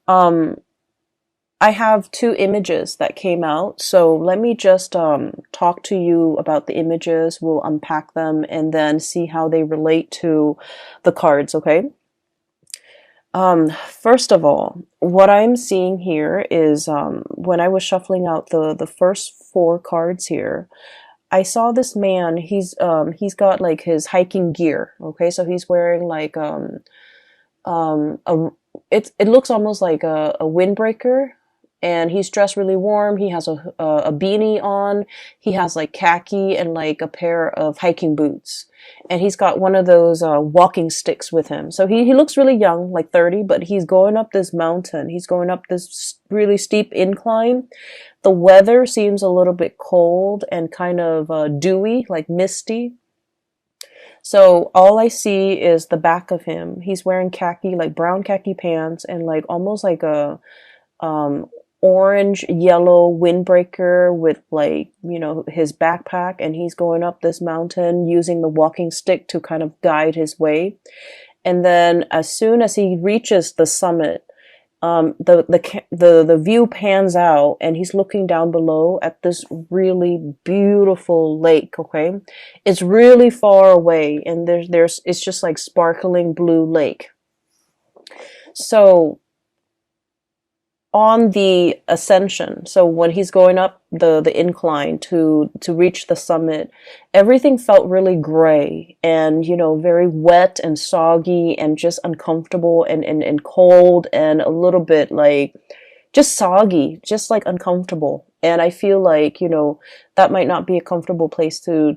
Um, I have two images that came out, so let me just talk to you about the images. We'll unpack them and then see how they relate to the cards, okay? First of all, what I'm seeing here is when I was shuffling out the first four cards here, I saw this man. He's got like his hiking gear, okay? So he's wearing like a it looks almost like a windbreaker, and he's dressed really warm. He has a beanie on. He has like khaki and like a pair of hiking boots, and he's got one of those walking sticks with him. So he looks really young, like 30, but he's going up this mountain. He's going up this really steep incline. The weather seems a little bit cold and kind of dewy, like misty. So all I see is the back of him. He's wearing khaki, like brown khaki pants, and like almost like a um orange yellow windbreaker with like, his backpack, and he's going up this mountain using the walking stick to kind of guide his way. And then as soon as he reaches the summit, the view pans out, and he's looking down below at this really beautiful lake. Okay, it's really far away, and there's it's just like sparkling blue lake. So on the ascension, so when he's going up the incline to reach the summit, everything felt really gray and, very wet and soggy and just uncomfortable and cold and a little bit like just soggy, just like uncomfortable. And I feel like, that might not be a comfortable place to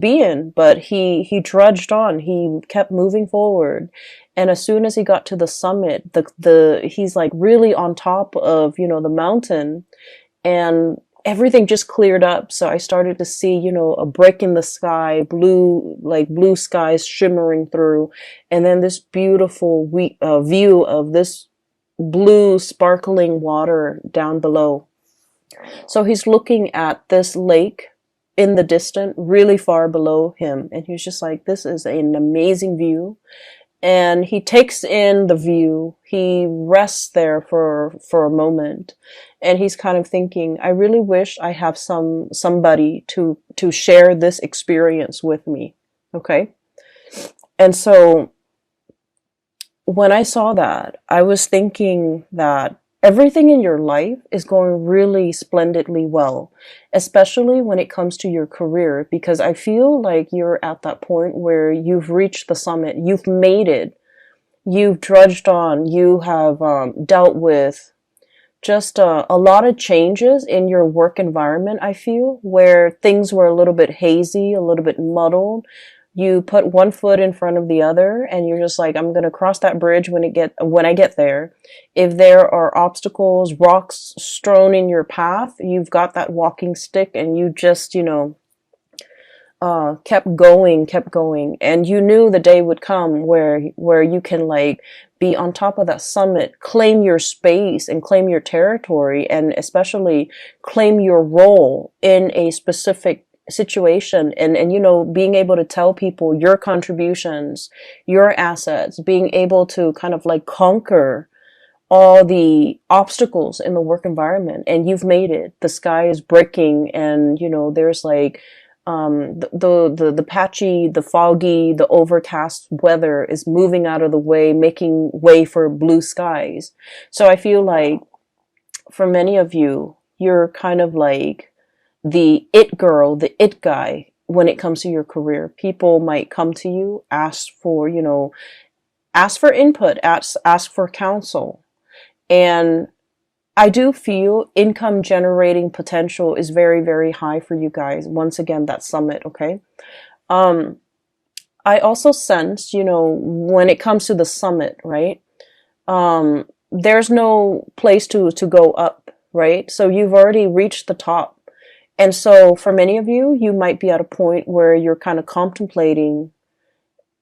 be in, but he trudged on. He kept moving forward. And as soon as he got to the summit, the he's like really on top of, the mountain, and everything just cleared up. So I started to see, a break in the sky, blue skies shimmering through, and then this beautiful view of this blue sparkling water down below. So he's looking at this lake in the distance, really far below him, and he's just like, this is an amazing view. And he takes in the view. He rests there for a moment, and he's kind of thinking, I really wish I have somebody to share this experience with me. Okay? And so when I saw that, I was thinking that everything in your life is going really splendidly well, especially when it comes to your career, because I feel like you're at that point where you've reached the summit, you've made it, you've trudged on, you have dealt with just a lot of changes in your work environment. I feel where things were a little bit hazy, a little bit muddled. You put one foot in front of the other, and you're just like, I'm gonna cross that bridge when I get there. If there are obstacles, rocks strewn in your path, you've got that walking stick, and you just, kept going, and you knew the day would come where you can like be on top of that summit, claim your space and claim your territory, and especially claim your role in a specific situation, and being able to tell people your contributions, your assets, being able to kind of like conquer all the obstacles in the work environment. And you've made it. The sky is breaking, and there's like the patchy, the foggy, the overcast weather is moving out of the way, making way for blue skies. So I feel like for many of you, you're kind of like the it girl, the it guy when it comes to your career. People might come to you, ask for input, ask for counsel. And I do feel income generating potential is very, very high for you guys. Once again, that summit, okay? Um, I also sense, when it comes to the summit, right? There's no place to go up, right? So you've already reached the top. And so for many of you, you might be at a point where you're kind of contemplating,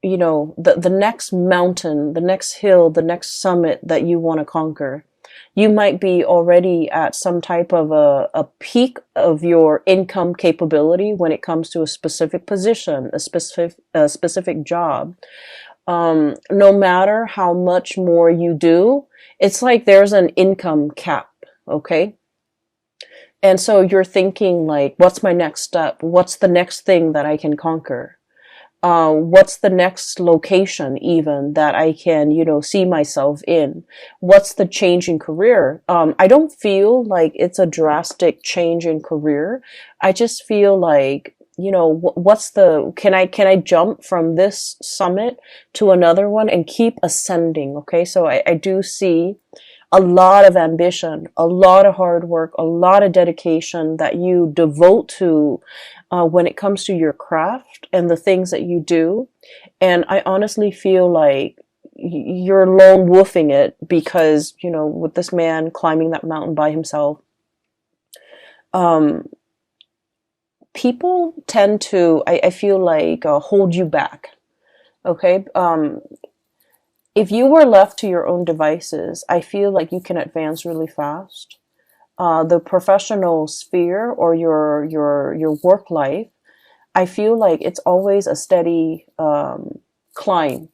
the next mountain, the next hill, the next summit that you want to conquer. You might be already at some type of a peak of your income capability when it comes to a specific position, a specific job. No matter how much more you do, it's like there's an income cap, okay? And so you're thinking like, what's my next step? What's the next thing that I can conquer? What's the next location even that I can, see myself in? What's the change in career? I don't feel like it's a drastic change in career. I just feel like, can I jump from this summit to another one and keep ascending? Okay. So I do see a lot of ambition, a lot of hard work, a lot of dedication that you devote to when it comes to your craft and the things that you do. And I honestly feel like you're lone wolfing it because, with this man climbing that mountain by himself, um, people tend to, I feel like, hold you back. Okay. If you were left to your own devices, I feel like you can advance really fast. The professional sphere or your work life, I feel like it's always a steady climb,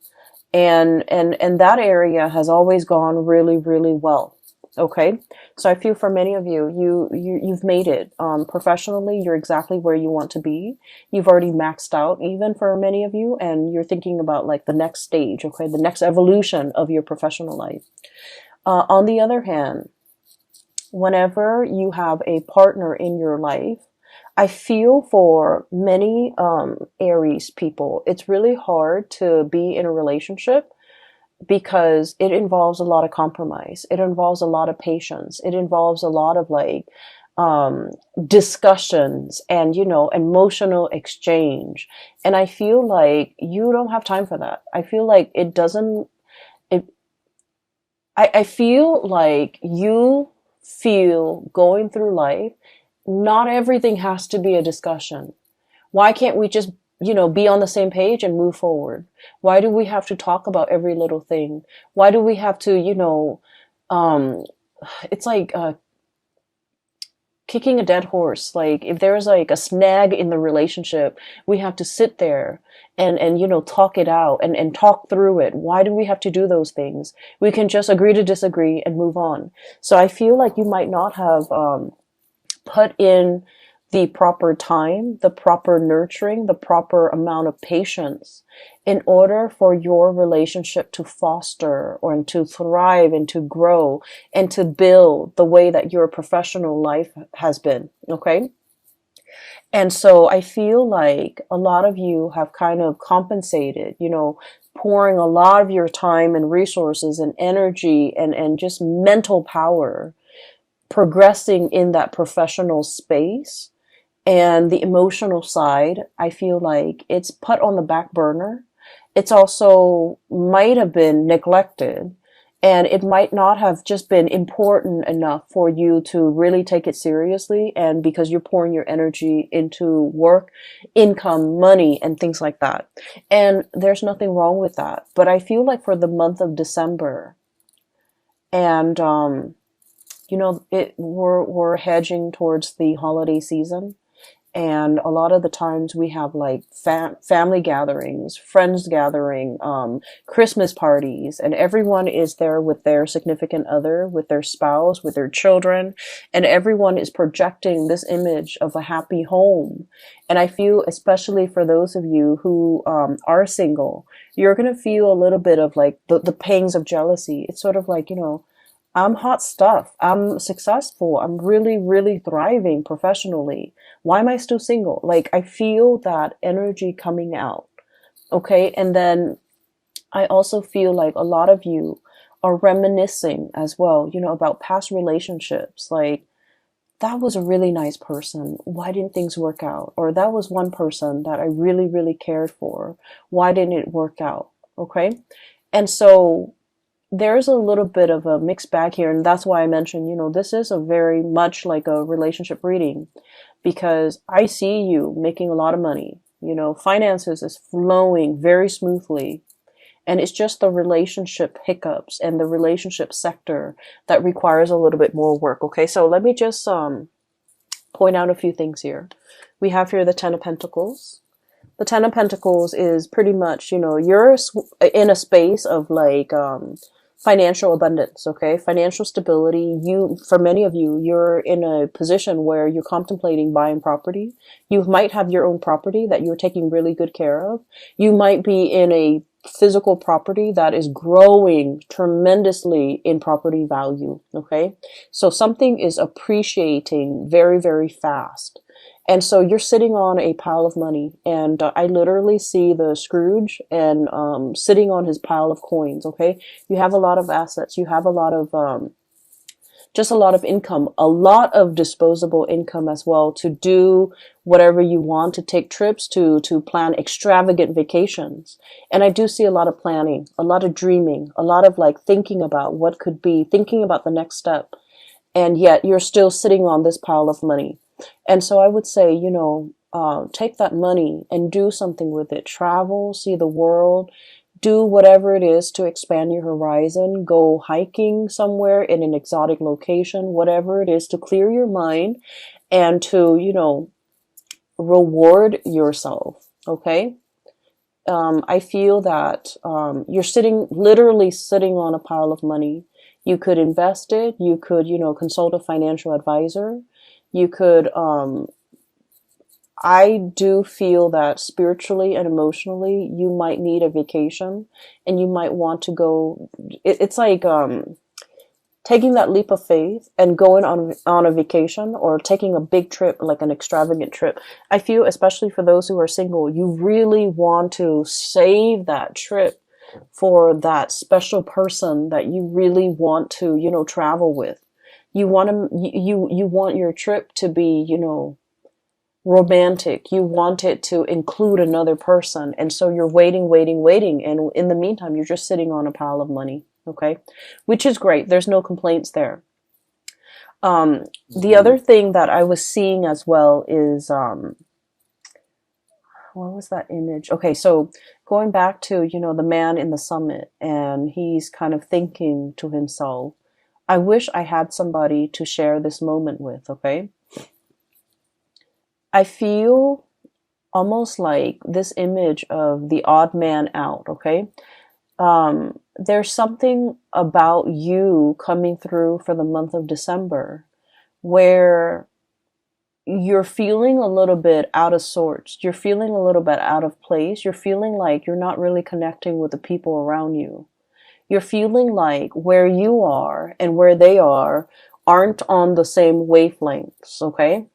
and that area has always gone really really well. Okay, so I feel for many of you, you've made it professionally. You're exactly where you want to be. You've already maxed out, even for many of you, and you're thinking about like the next stage. Okay, the next evolution of your professional life. On the other hand, whenever you have a partner in your life, I feel for many Aries people, it's really hard to be in a relationship because it involves a lot of compromise. It involves a lot of patience. It involves a lot of like um, discussions and, emotional exchange. And I feel like you don't have time for that. I feel like it doesn't, it, I feel like you feel going through life, not everything has to be a discussion. Why can't we just, be on the same page and move forward? Why do we have to talk about every little thing? Why do we have to, um, it's like kicking a dead horse. Like if there's like a snag in the relationship, we have to sit there and talk it out and talk through it. Why do we have to do those things? We can just agree to disagree and move on. So I feel like you might not have put in the proper time, the proper nurturing, the proper amount of patience in order for your relationship to foster or to thrive and to grow and to build the way that your professional life has been. Okay. And so I feel like a lot of you have kind of compensated, pouring a lot of your time and resources and energy and just mental power progressing in that professional space, and the emotional side, I feel like it's put on the back burner. It's also might have been neglected, and it might not have just been important enough for you to really take it seriously. And because you're pouring your energy into work, income, money, and things like that. And there's nothing wrong with that. But I feel like for the month of December, and we're hedging towards the holiday season, and a lot of the times we have like family gatherings, friends gathering, Christmas parties, and everyone is there with their significant other, with their spouse, with their children, and everyone is projecting this image of a happy home. And I feel, especially for those of you who are single, you're going to feel a little bit of like the pangs of jealousy. It's sort of like, I'm hot stuff. I'm successful. I'm really, really thriving professionally. Why am I still single? Like, I feel that energy coming out. Okay. And then I also feel like a lot of you are reminiscing as well, about past relationships. Like, that was a really nice person. Why didn't things work out? Or that was one person that I really, really cared for. Why didn't it work out? Okay. And so there's a little bit of a mixed bag here. And that's why I mentioned, this is a very much like a relationship reading, because I see you making a lot of money. Finances is flowing very smoothly. And it's just the relationship hiccups and the relationship sector that requires a little bit more work. Okay, so let me just point out a few things here. We have here the Ten of Pentacles. The Ten of Pentacles is pretty much, you know, you're in a space of like financial abundance, okay? Financial stability. You, for many of you, you're in a position where you're contemplating buying property. You might have your own property that you're taking really good care of. You might be in a physical property that is growing tremendously in property value, okay? So something is appreciating very, very fast. And so you're sitting on a pile of money, and I literally see the Scrooge and sitting on his pile of coins. Okay, you have a lot of assets, you have a lot of just a lot of income, a lot of disposable income as well to do whatever you want, to take trips, to plan extravagant vacations. And I do see a lot of planning, a lot of dreaming, a lot of like thinking about what could be, thinking about the next step. And yet you're still sitting on this pile of money. And so I would say, you know, take that money and do something with it. Travel, see the world, do whatever it is to expand your horizon. Go hiking somewhere in an exotic location, whatever it is to clear your mind and to, you know, reward yourself. Okay. I feel that you're literally sitting on a pile of money. You could invest it. You could, you know, consult a financial advisor. You could, I do feel that spiritually and emotionally, you might need a vacation and you might want to go. It's like, taking that leap of faith and going on a vacation or taking a big trip, like an extravagant trip. I feel, especially for those who are single, you really want to save that trip for that special person that you really want to, you know, travel with. You want you want your trip to be, you know, romantic. You want it to include another person. And so you're waiting, waiting, waiting. And in the meantime, you're just sitting on a pile of money. Okay. Which is great. There's no complaints there. The other thing that I was seeing as well is, what was that image? Okay. So going back to, you know, the man in the summit, and he's kind of thinking to himself, I wish I had somebody to share this moment with. Okay. I feel almost like this image of the odd man out. Okay. There's something about you coming through for the month of December where you're feeling a little bit out of sorts. You're feeling a little bit out of place. You're feeling like you're not really connecting with the people around you. You're feeling like where you are and where they are aren't on the same wavelengths, okay?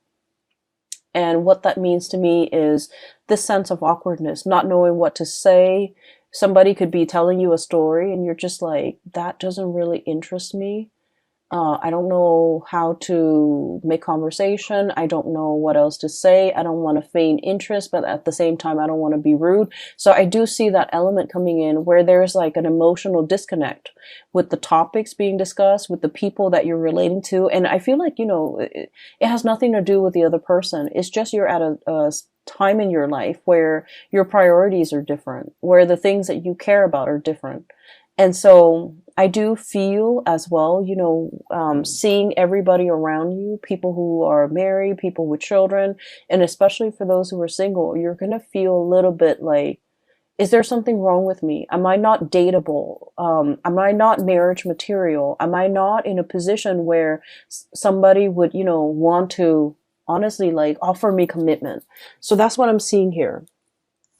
And what that means to me is this sense of awkwardness, not knowing what to say. Somebody could be telling you a story and you're just like, that doesn't really interest me. I don't know how to make conversation. I don't know what else to say. I don't want to feign interest, but at the same time, I don't want to be rude. So I do see that element coming in where there's like an emotional disconnect with the topics being discussed, with the people that you're relating to. And I feel like, you know, it has nothing to do with the other person. It's just you're at a time in your life where your priorities are different, where the things that you care about are different. And so I do feel as well, you know, seeing everybody around you, people who are married, people with children, and especially for those who are single, you're going to feel a little bit like, is there something wrong with me? Am I not dateable? Am I not marriage material? Am I not in a position where somebody would, you know, want to honestly like offer me commitment? So that's what I'm seeing here.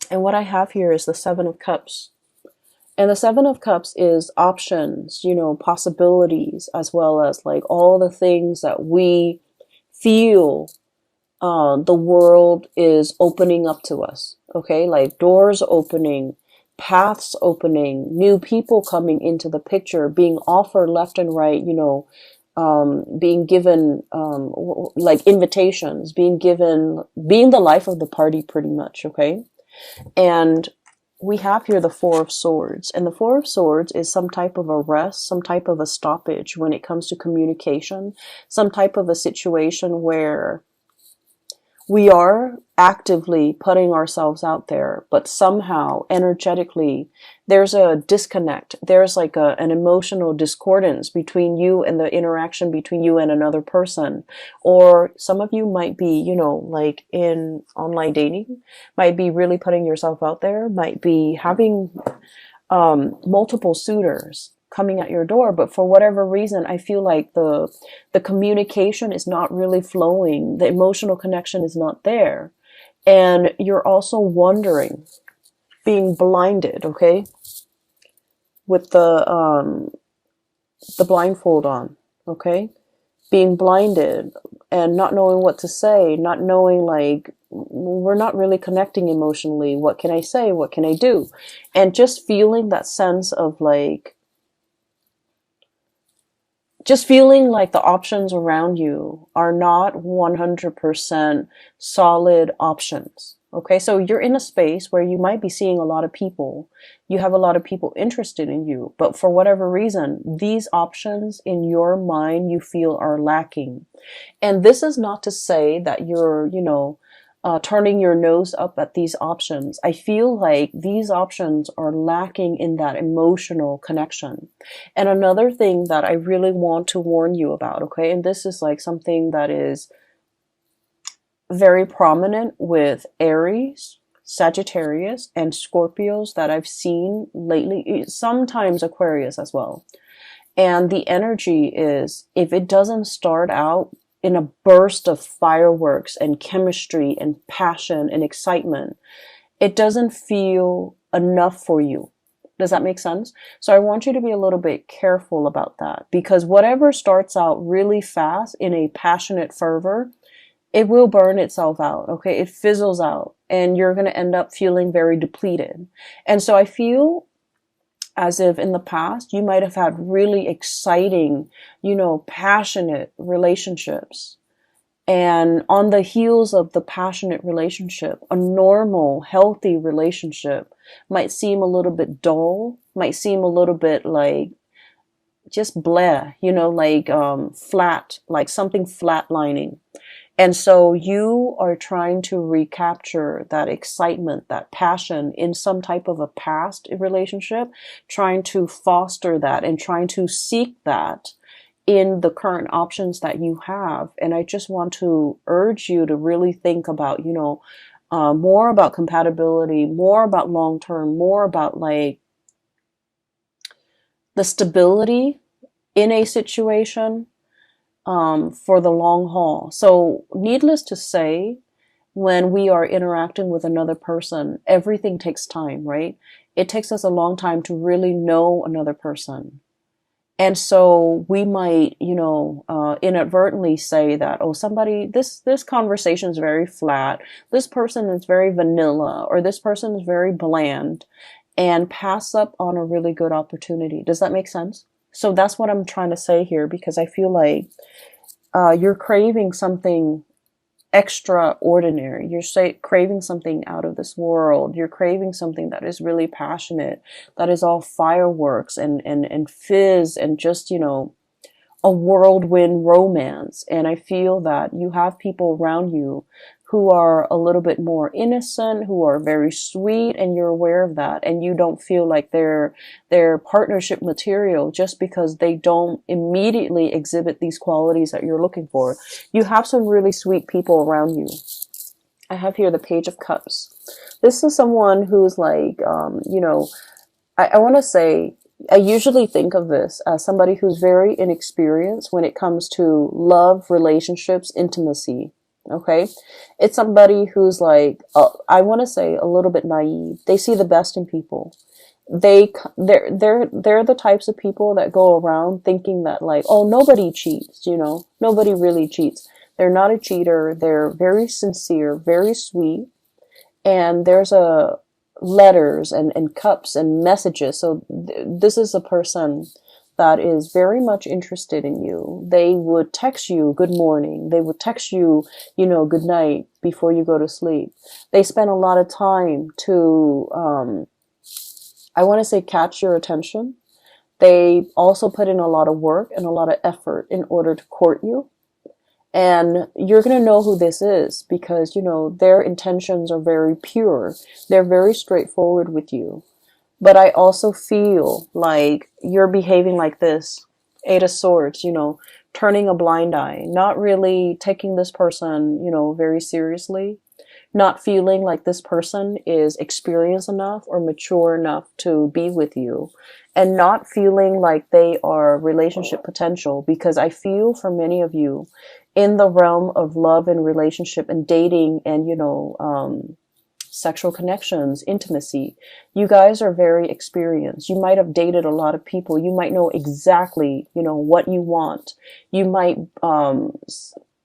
And what I have here is the Seven of Cups. And the Seven of Cups is options, you know, possibilities, as well as like all the things that we feel the world is opening up to us. Okay, like doors opening, paths opening, new people coming into the picture, being offered left and right, you know, being given like invitations, being the life of the party pretty much. Okay, and we have here the Four of Swords, and the Four of Swords is some type of a rest, some type of a stoppage when it comes to communication, some type of a situation where we are actively putting ourselves out there, but somehow energetically there's a disconnect. There's like an emotional discordance between you and the interaction between you and another person. Or some of you might be, like in online dating, might be really putting yourself out there, might be having multiple suitors coming at your door, but for whatever reason, I feel like the communication is not really flowing. The emotional connection is not there. And you're also wondering, being blinded, okay, with the blindfold on, okay, being blinded and not knowing what to say, not knowing, like, we're not really connecting emotionally. What can I say? What can I do? And just feeling that sense of like, just feeling like the options around you are not 100% solid options. Okay, so you're in a space where you might be seeing a lot of people. You have a lot of people interested in you, but for whatever reason, these options in your mind you feel are lacking. And this is not to say that you're, turning your nose up at these options. I feel like these options are lacking in that emotional connection. And another thing that I really want to warn you about, okay, and this is like something that is very prominent with Aries, Sagittarius, and Scorpios that I've seen lately, sometimes Aquarius as well. And the energy is, if it doesn't start out in a burst of fireworks and chemistry and passion and excitement, it doesn't feel enough for you. Does that make sense? So I want you to be a little bit careful about that, because whatever starts out really fast in a passionate fervor, it will burn itself out. Okay. It fizzles out and you're going to end up feeling very depleted. And so I feel as if in the past you might have had really exciting, passionate relationships. And on the heels of the passionate relationship, a normal, healthy relationship might seem a little bit dull, might seem a little bit like just bleh, flat, like something flatlining. And so you are trying to recapture that excitement, that passion in some type of a past relationship, trying to foster that and trying to seek that in the current options that you have. And I just want to urge you to really think about, more about compatibility, more about long term, more about like the stability in a situation for the long haul. So needless to say, when we are interacting with another person, everything takes time, right? It takes us a long time to really know another person. And so we might, inadvertently say that, oh, this conversation is very flat. This person is very vanilla, or this person is very bland, and pass up on a really good opportunity. Does that make sense? So that's what I'm trying to say here, because I feel like you're craving something extraordinary. You're craving something out of this world. You're craving something that is really passionate, that is all fireworks and fizz and just, a whirlwind romance. And I feel that you have people around you who are a little bit more innocent, who are very sweet, and you're aware of that. And you don't feel like they're partnership material just because they don't immediately exhibit these qualities that you're looking for. You have some really sweet people around you. I have here the Page of Cups. This is someone who's like, I want to say, I usually think of this as somebody who's very inexperienced when it comes to love, relationships, intimacy. Okay. It's somebody who's like, I want to say a little bit naive. They see the best in people. They're the types of people that go around thinking that like, oh, nobody cheats, nobody really cheats. They're not a cheater. They're very sincere, very sweet. And there's letters and cups and messages. So this is a person that is very much interested in you. They would text you good morning. They would text you, good night before you go to sleep. They spend a lot of time to, I want to say, catch your attention. They also put in a lot of work and a lot of effort in order to court you. And you're going to know who this is because, you know, their intentions are very pure. They're very straightforward with you. But I also feel like you're behaving like this. Eight of Swords, you know, turning a blind eye, not really taking this person, you know, very seriously, not feeling like this person is experienced enough or mature enough to be with you, and not feeling like they are relationship potential. Because I feel for many of you in the realm of love and relationship and dating and, you know, sexual connections, intimacy, you guys are very experienced. You might have dated a lot of people. You might know exactly, you know, what you want. You might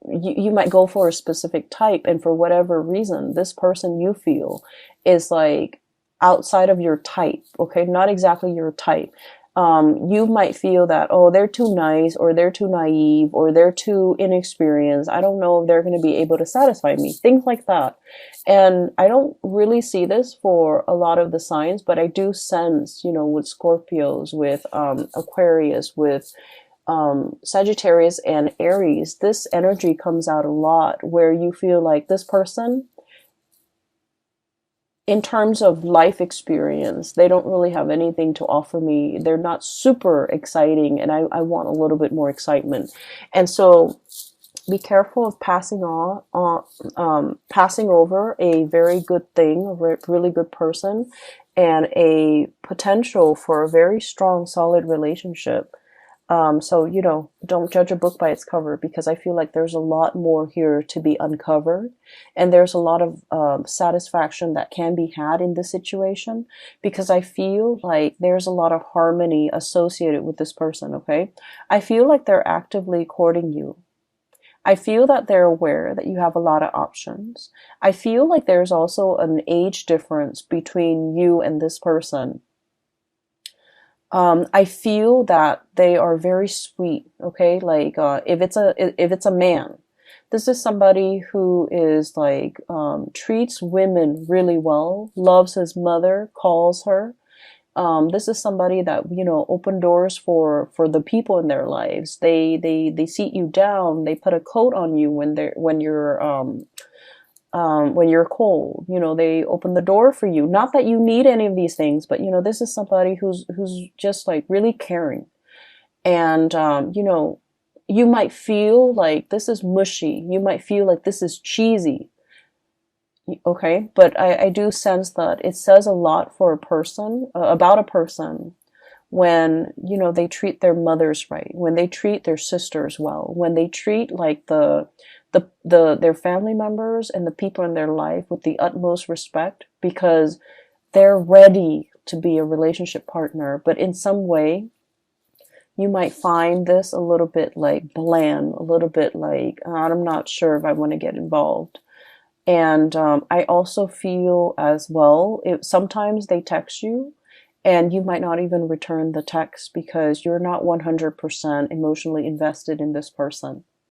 you might go for a specific type, and for whatever reason this person you feel is like outside of your type, okay, not exactly your type. You might feel that, oh, they're too nice, or they're too naive, or they're too inexperienced. I don't know if they're going to be able to satisfy me, things like that. And I don't really see this for a lot of the signs, but I do sense, you know, with Scorpios, with Aquarius, with Sagittarius and Aries, this energy comes out a lot where you feel like this person, in terms of life experience, they don't really have anything to offer me. They're not super exciting, and I want a little bit more excitement. And so be careful of passing over a very good thing, a really good person, and a potential for a very strong, solid relationship. So, you know, don't judge a book by its cover, because I feel like there's a lot more here to be uncovered. And there's a lot of satisfaction that can be had in this situation, because I feel like there's a lot of harmony associated with this person, okay? I feel like they're actively courting you. I feel that they're aware that you have a lot of options. I feel like there's also an age difference between you and this person. I feel that they are very sweet. Okay, like if it's a man, this is somebody who is like treats women really well, loves his mother, calls her. This is somebody that, you know, open doors for the people in their lives. They seat you down. They put a coat on you when you're cold. You know, they open the door for you. Not that you need any of these things, but, you know, this is somebody who's just like really caring. And you know, you might feel like this is mushy. You might feel like this is cheesy. Okay, but I do sense that it says a lot for a person, about a person, when, you know, they treat their mothers right, when they treat their sisters well, when they treat like their family members and the people in their life with the utmost respect, because they're ready to be a relationship partner. But in some way, you might find this a little bit like bland, a little bit like, I'm not sure if I want to get involved. And I also feel as well, sometimes they text you and you might not even return the text because you're not 100% emotionally invested in this person.